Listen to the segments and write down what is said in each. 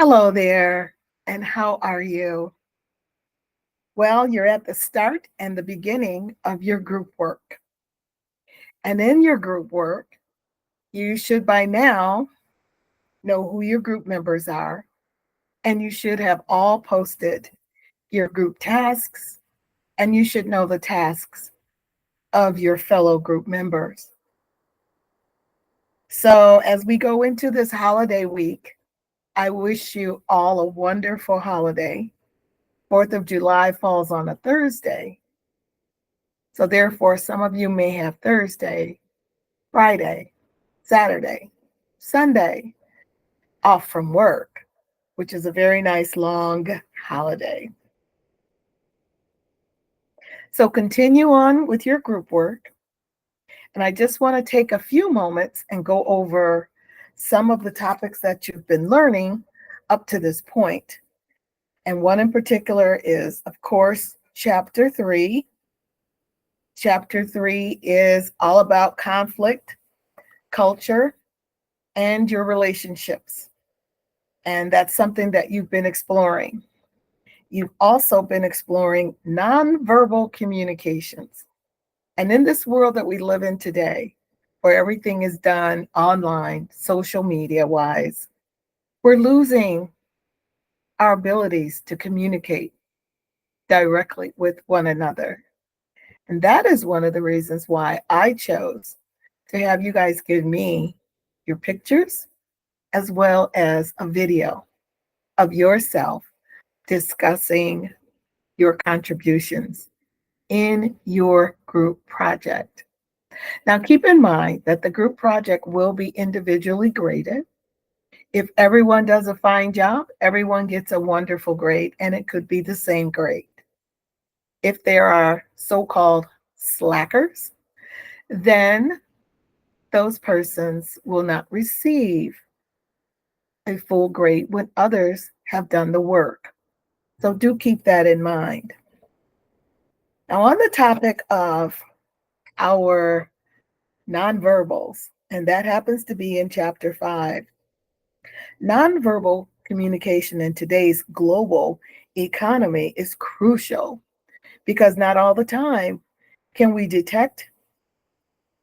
Hello there, and how are you? Well, you're at the start and the beginning of your group work. And in your group work, you should by now know who your group members are, and you should have all posted your group tasks, and you should know the tasks of your fellow group members. So, as we go into this holiday week, I wish you all a wonderful holiday. 4th of July falls on a Thursday. So therefore, some of you may have Thursday, Friday, Saturday, Sunday off from work, which is a very nice long holiday. So continue on with your group work. And I just want to take a few moments and go over some of the topics that you've been learning up to this point. And one in particular is, of course, Chapter 3. Chapter 3 is all about conflict, culture, and your relationships. And that's something that you've been exploring. You've also been exploring nonverbal communications. And in this world that we live in today, where everything is done online, social media wise, we're losing our abilities to communicate directly with one another. And that is one of the reasons why I chose to have you guys give me your pictures as well as a video of yourself discussing your contributions in your group project. Now, keep in mind that the group project will be individually graded. If everyone does a fine job, everyone gets a wonderful grade, and it could be the same grade. If there are so called slackers, then those persons will not receive a full grade when others have done the work. So do keep that in mind. Now, on the topic of our nonverbals, and that happens to be in Chapter 5, nonverbal communication in today's global economy is crucial because not all the time can we detect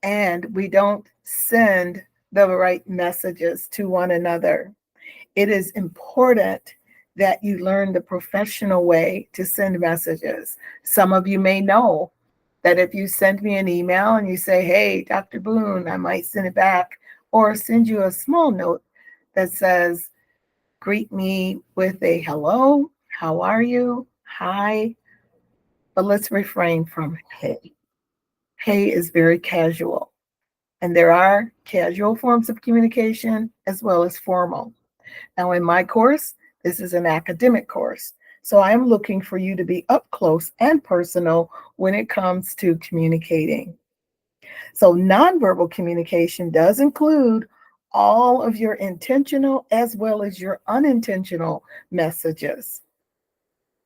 and we don't send the right messages to one another. It is important that you learn the professional way to send messages. Some of you may know that if you send me an email and you say, hey, Dr. Boone, I might send it back, or send you a small note that says, greet me with a hello, how are you, hi, but let's refrain from hey. Hey is very casual, and there are casual forms of communication as well as formal. Now, in my course, this is an academic course, so I am looking for you to be up close and personal when it comes to communicating. So, nonverbal communication does include all of your intentional as well as your unintentional messages.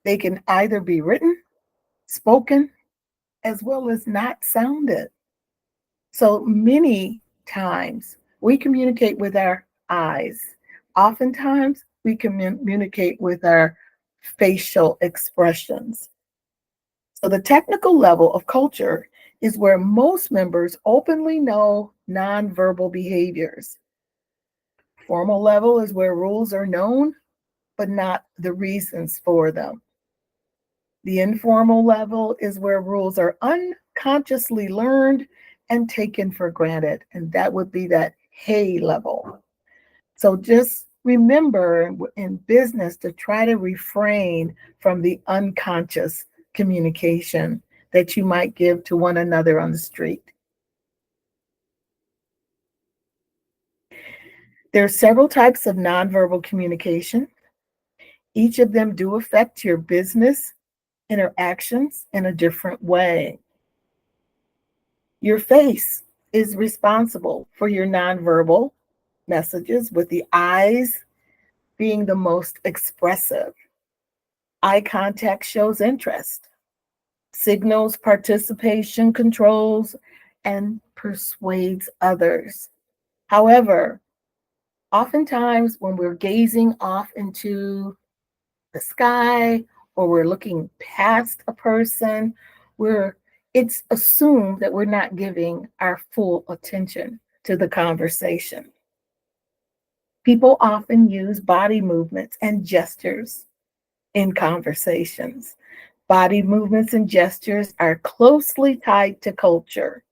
They can either be written, spoken, as well as not sounded. So, many times we communicate with our eyes. Oftentimes, we communicate with our facial expressions. So, the technical level of culture is where most members openly know nonverbal behaviors. Formal level is where rules are known, but not the reasons for them. The informal level is where rules are unconsciously learned and taken for granted, and that would be that hey level. So just remember in business to try to refrain from the unconscious communication that you might give to one another on the street. There are several types of nonverbal communication. Each of them do affect your business interactions in a different way. Your face is responsible for your nonverbal messages, with the eyes being the most expressive. Eye contact shows interest, signals participation, controls, and persuades others. However, Oftentimes, when we're gazing off into the sky or we're looking past a person, we're it's assumed that we're not giving our full attention to the conversation. People often use body movements and gestures in conversations. Body movements and gestures are closely tied to culture.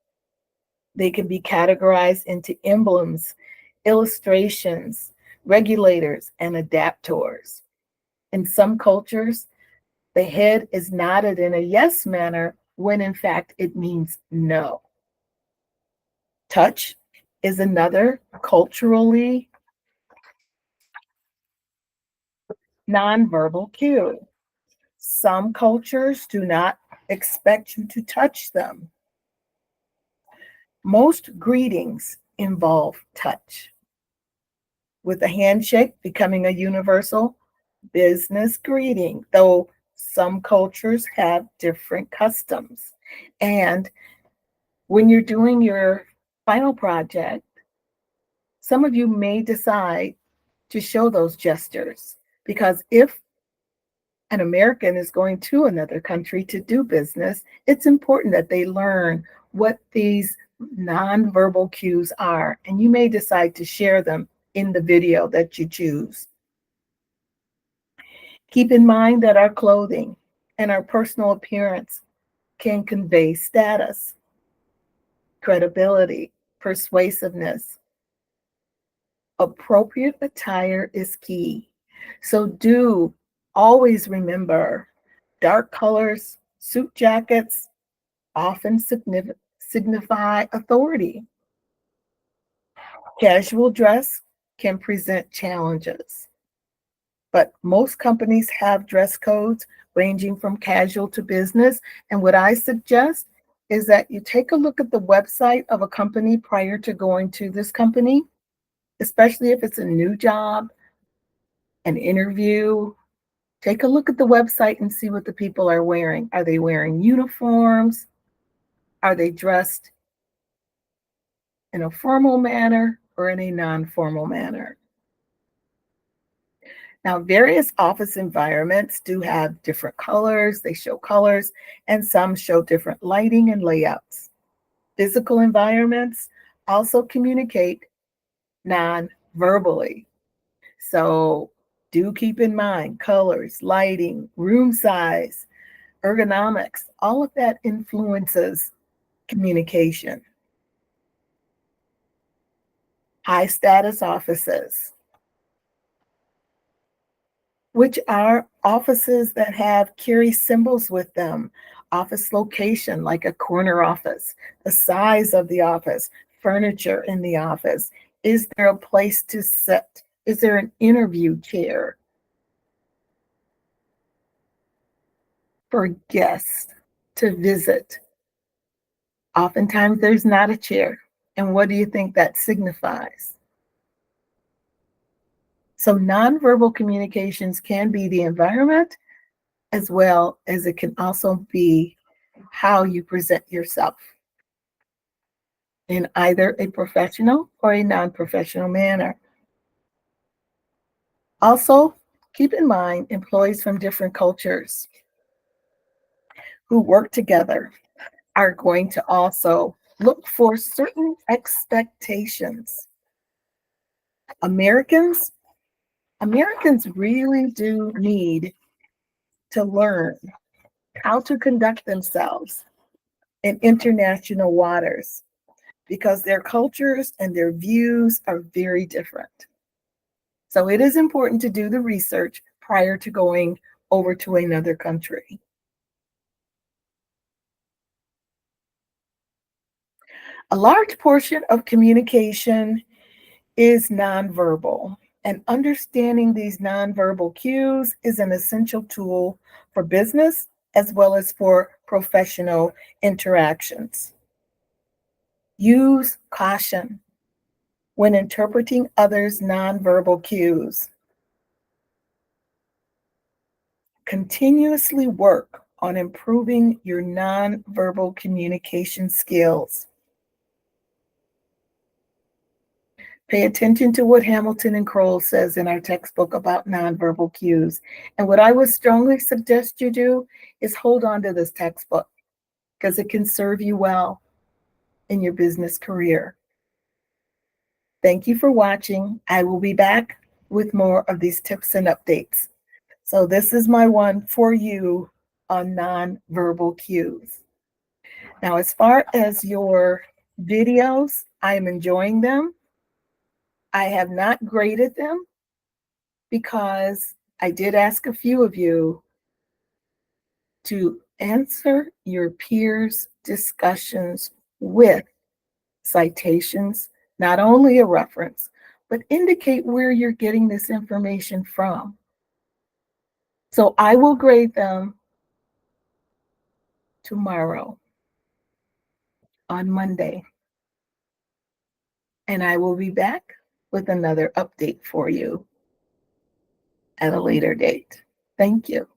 They can be categorized into emblems, illustrations, regulators, and adaptors. In some cultures, the head is nodded in a yes manner when in fact it means no. Touch is another culturally nonverbal cue. Some cultures do not expect you to touch them. Most greetings involve touch, with a handshake becoming a universal business greeting, though some cultures have different customs. And when you're doing your final project, some of you may decide to show those gestures because if an American is going to another country to do business, it's important that they learn what these nonverbal cues are. And you may decide to share them in the video that you choose. Keep in mind that our clothing and our personal appearance can convey status, credibility, persuasiveness. Appropriate attire is key. So do always remember dark colors, suit jackets often signify authority. Casual dress can present challenges, but most companies have dress codes ranging from casual to business. And what I suggest is that you take a look at the website of a company prior to going to this company, especially if it's a new job, an interview. Take a look at the website and see what the people are wearing. Are they wearing uniforms? Are they dressed in a formal manner or in a non formal manner? Now, various office environments do have different colors, they show colors, and some show different lighting and layouts. Physical environments also communicate non verbally. So, do keep in mind colors, lighting, room size, ergonomics, all of that influences communication. High status offices, which are offices that have carry symbols with them, office location, like a corner office, the size of the office, furniture in the office. Is there a place to sit? Is there an interview chair for guests to visit? Oftentimes there's not a chair. And what do you think that signifies? So nonverbal communications can be the environment as well as it can also be how you present yourself in either a professional or a non-professional manner. Also, keep in mind employees from different cultures who work together are going to also look for certain expectations. Americans Americans really do need to learn how to conduct themselves in international waters because their cultures and their views are very different. So it is important to do the research prior to going over to another country. A large portion of communication is nonverbal, and understanding these nonverbal cues is an essential tool for business as well as for professional interactions. Use caution when interpreting others' nonverbal cues. Continuously work on improving your nonverbal communication skills. Pay attention to what Hamilton and Kroll says in our textbook about nonverbal cues. And what I would strongly suggest you do is hold on to this textbook because it can serve you well in your business career. Thank you for watching. I will be back with more of these tips and updates. So this is my one for you on nonverbal cues. Now, as far as your videos, I am enjoying them. I have not graded them because I did ask a few of you to answer your peers' discussions with citations, not only a reference, but indicate where you're getting this information from. So I will grade them tomorrow on Monday, and I will be back with another update for you at a later date. Thank you.